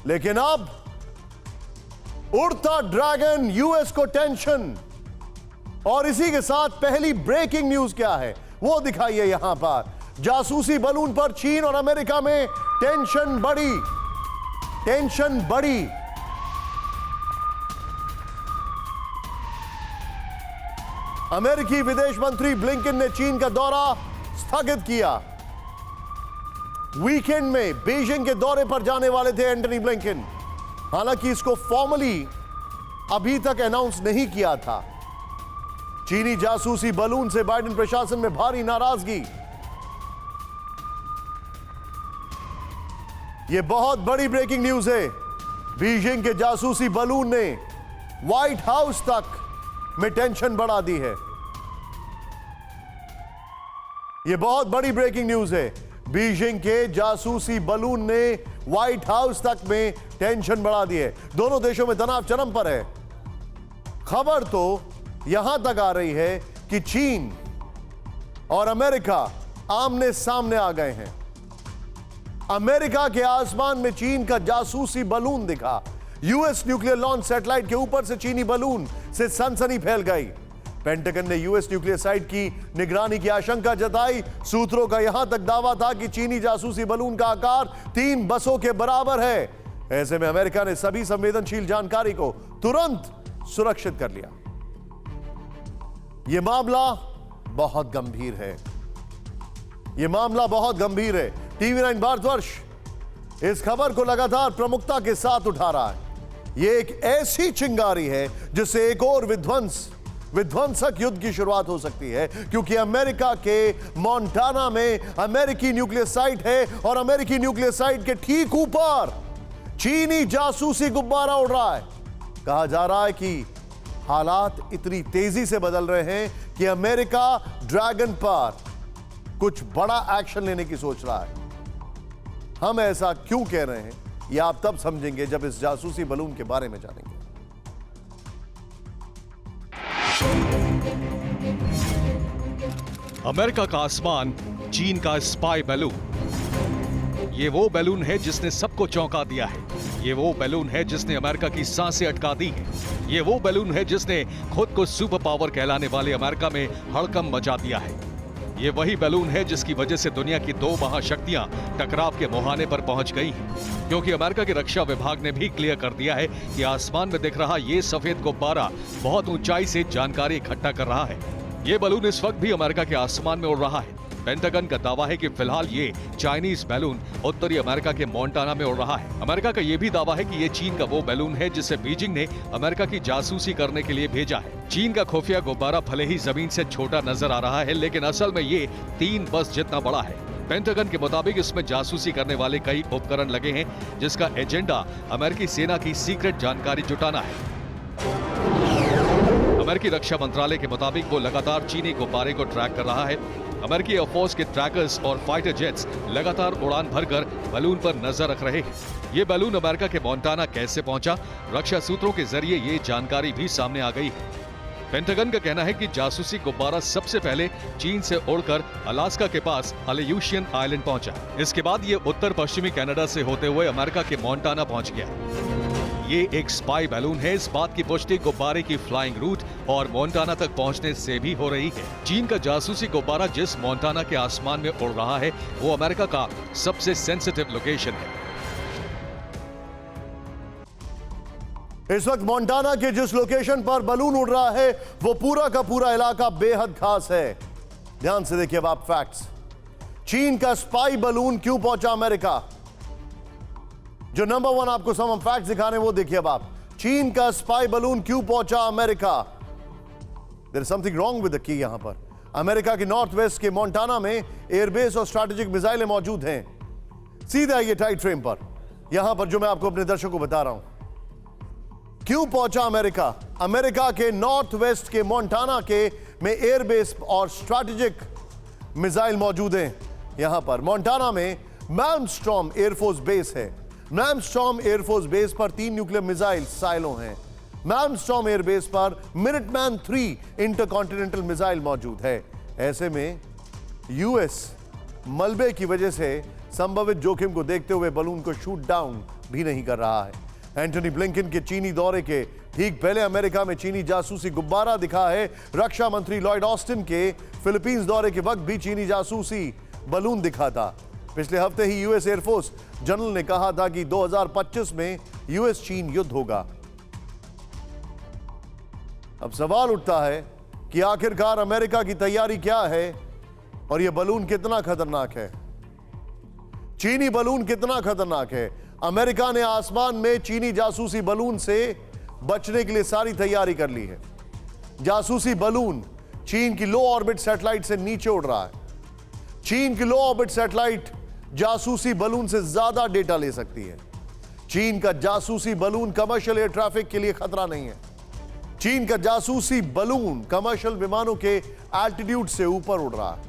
लेकिन अब उड़ता ड्रैगन, यूएस को टेंशन। और इसी के साथ पहली ब्रेकिंग न्यूज क्या है वो दिखाइए यहां पर। जासूसी बलून पर चीन और अमेरिका में टेंशन बढ़ी। अमेरिकी विदेश मंत्री ब्लिंकन ने चीन का दौरा स्थगित किया। वीकेंड में बीजिंग के दौरे पर जाने वाले थे एंटनी ब्लिंकन। हालांकि इसको फॉर्मली अभी तक अनाउंस नहीं किया था। चीनी जासूसी बलून से बाइडेन प्रशासन में भारी नाराजगी। यह बहुत बड़ी ब्रेकिंग न्यूज है। बीजिंग के जासूसी बलून ने व्हाइट हाउस तक में टेंशन बढ़ा दी है। यह बहुत बड़ी ब्रेकिंग न्यूज है। बीजिंग के जासूसी बलून ने व्हाइट हाउस तक में टेंशन बढ़ा दी है। दोनों देशों में तनाव चरम पर है। खबर तो यहां तक आ रही है कि चीन और अमेरिका आमने सामने आ गए हैं। अमेरिका के आसमान में चीन का जासूसी बलून दिखा। यूएस न्यूक्लियर लॉन्च सैटेलाइट के ऊपर से चीनी बलून से सनसनी फैल गई। पेंटागन ने यूएस न्यूक्लियर साइट की निगरानी की आशंका जताई। सूत्रों का यहां तक दावा था कि चीनी जासूसी बलून का आकार 3 बसों के बराबर है। ऐसे में अमेरिका ने सभी संवेदनशील जानकारी को तुरंत सुरक्षित कर लिया। यह मामला बहुत गंभीर है। टीवी 9 भारतवर्ष इस खबर को लगातार प्रमुखता के साथ उठा रहा है। यह एक ऐसी चिंगारी है जिससे एक और विध्वंसक युद्ध की शुरुआत हो सकती है, क्योंकि अमेरिका के मोंटाना में अमेरिकी न्यूक्लियर साइट है और अमेरिकी न्यूक्लियर साइट के ठीक ऊपर चीनी जासूसी गुब्बारा उड़ रहा है। कहा जा रहा है कि हालात इतनी तेजी से बदल रहे हैं कि अमेरिका ड्रैगन पर कुछ बड़ा एक्शन लेने की सोच रहा है। हम ऐसा क्यों कह रहे हैं यह आप तब समझेंगे जब इस जासूसी बलून के बारे में जानेंगे। अमेरिका का आसमान, चीन का स्पाई बैलून। ये वो बैलून है जिसने सबको चौंका दिया है। ये वो बैलून है जिसने अमेरिका की सांसें अटका दी है। ये वो बैलून है जिसने खुद को सुपर पावर कहलाने वाले अमेरिका में हड़कंप मचा दिया है। ये वही बैलून है जिसकी वजह से दुनिया की 2 महाशक्तियां टकराव के मुहाने पर पहुंच गई हैं, क्योंकि अमेरिका के रक्षा विभाग ने भी क्लियर कर दिया है कि आसमान में दिख रहा ये सफेद गुब्बारा बहुत ऊंचाई से जानकारी इकट्ठा कर रहा है। ये बैलून इस वक्त भी अमेरिका के आसमान में उड़ रहा है। पेंटागन का दावा है कि फिलहाल ये चाइनीज बैलून उत्तरी अमेरिका के मोंटाना में उड़ रहा है। अमेरिका का ये भी दावा है कि ये चीन का वो बैलून है जिसे बीजिंग ने अमेरिका की जासूसी करने के लिए भेजा है। चीन का खुफिया गुब्बारा भले ही जमीन से छोटा नजर आ रहा है, लेकिन असल में ये 3 बस जितना बड़ा है। पेंटागन के मुताबिक इसमें जासूसी करने वाले कई उपकरण लगे हैं, जिसका एजेंडा अमेरिकी सेना की सीक्रेट जानकारी जुटाना है। अमेरिकी रक्षा मंत्रालय के मुताबिक वो लगातार चीनी गुब्बारे को ट्रैक कर रहा है। अमेरिकी एयरफोर्स के ट्रैकर्स और फाइटर जेट्स लगातार उड़ान भरकर बैलून पर नजर रख रहे हैं। ये बैलून अमेरिका के मोंटाना कैसे पहुंचा, रक्षा सूत्रों के जरिए ये जानकारी भी सामने आ गई है। पेंटागन का कहना है कि जासूसी गुब्बारा सबसे पहले चीन से उड़कर अलास्का के पास अलेयूशियन आइलैंड पहुंचा। इसके बाद ये उत्तर पश्चिमी कनाडा से होते हुए अमेरिका के मोंटाना पहुंच गया। ये एक स्पाई बैलून है। इस बात की पुष्टि गुब्बारे की फ्लाइंग रूट और मोंटाना तक पहुंचने से भी हो रही है। चीन का जासूसी गुब्बारा जिस मोंटाना के आसमान में उड़ रहा है वो अमेरिका का सबसे सेंसिटिव लोकेशन है। इस वक्त मोंटाना के जिस लोकेशन पर बलून उड़ रहा है वो पूरा का पूरा इलाका बेहद खास है। ध्यान से देखिए अब आप फैक्ट्स। चीन का स्पाई बलून क्यों पहुंचा अमेरिका? जो नंबर 1 आपको सब फैक्ट्स दिखा रहे हैं वो देखिए अब आप। चीन का स्पाई बलून क्यों पहुंचा America? There is something wrong with the की। यहां पर अमेरिका के नॉर्थ वेस्ट के मोंटाना में एयरबेस और स्ट्रैटेजिक मिसाइलें मौजूद हैं। सीधा आइए टाइट फ्रेम पर, यहां पर जो मैं आपको अपने दर्शकों को बता रहा हूं। क्यों पहुंचा अमेरिका? अमेरिका के नॉर्थ वेस्ट के मोंटाना के में एयरबेस और स्ट्रैटेजिक मिसाइल मौजूद हैं। यहां पर मोंटाना में मैल्मस्ट्रॉम एयरफोर्स बेस है। मैल्मस्ट्रॉम एयरफोर्स बेस पर 3 न्यूक्लियर मिसाइल साइलो हैं। मैल्मस्ट्रॉम एयरबेस पर मिनटमैन 3 इंटरकॉन्टिनेंटल मिसाइल मौजूद है। ऐसे में यूएस मलबे की वजह से संभावित जोखिम को देखते हुए बलून को शूट डाउन भी नहीं कर रहा है। एंटनी ब्लिंकन के चीनी दौरे के ठीक पहले अमेरिका में चीनी जासूसी गुब्बारा दिखा है। रक्षा मंत्री लॉयड ऑस्टिन के फिलीपींस दौरे के वक्त भी चीनी जासूसी बलून दिखा था। पिछले हफ्ते ही यूएस एयरफोर्स जनरल ने कहा था कि 2025 में यूएस चीन युद्ध होगा। अब सवाल उठता है कि आखिरकार अमेरिका की तैयारी क्या है और यह बलून कितना खतरनाक है। चीनी बलून कितना खतरनाक है। अमेरिका ने आसमान में चीनी जासूसी बलून से बचने के लिए सारी तैयारी कर ली है। जासूसी बलून चीन की लो ऑर्बिट सैटेलाइट से नीचे उड़ रहा है। चीन की लो ऑर्बिट सैटेलाइट जासूसी बलून से ज्यादा डेटा ले सकती है। चीन का जासूसी बलून कमर्शियल एयर ट्रैफिक के लिए खतरा नहीं है। चीन का जासूसी बलून कमर्शियल विमानों के एल्टीट्यूड से ऊपर उड़ रहा है।